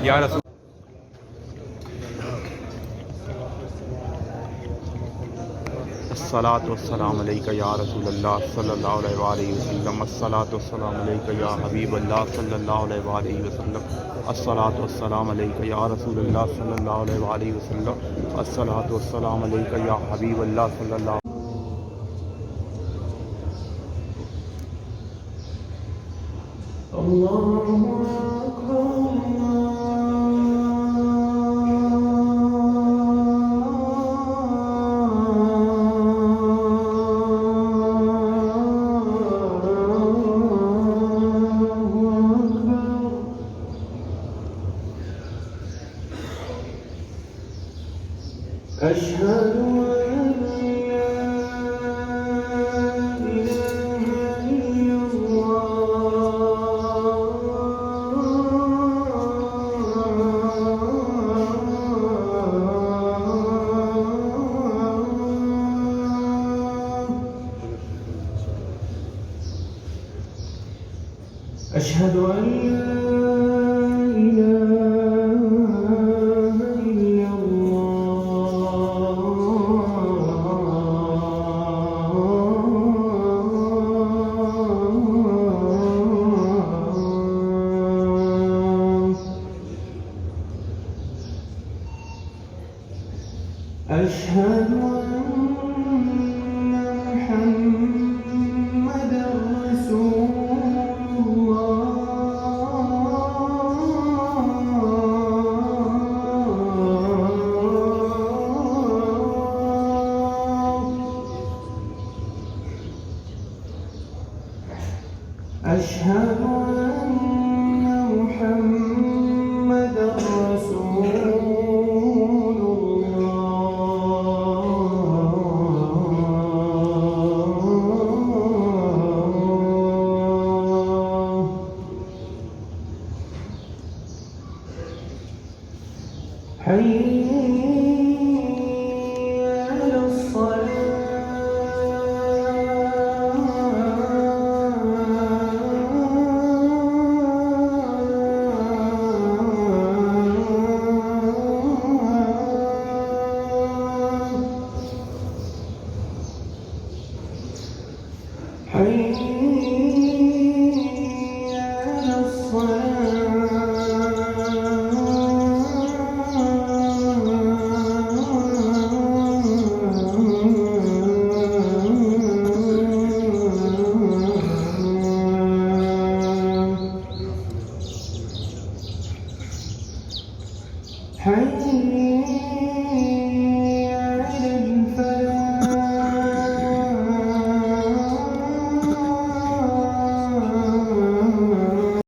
या रसूल अस्सलातु वस्सलाम अलैका या रसूलल्लाह सल्लल्लाहु अलैहि वसल्लम। अस्सलातु वस्सलाम अलैका या हबीबल्लाह सल्लल्लाहु अलैहि वसल्लम। अस्सलातु वस्सलाम अलैका या रसूलल्लाह सल्लल्लाहु अलैहि वसल्लम। अस्सलातु वस्सलाम अलैका या हबीबल्लाह सल्लल्लाहु। أشهد أن لا إله إلا الله. أشهد أن محمدًا رسول أشهد أن محمدًا رسول الله. حي على حي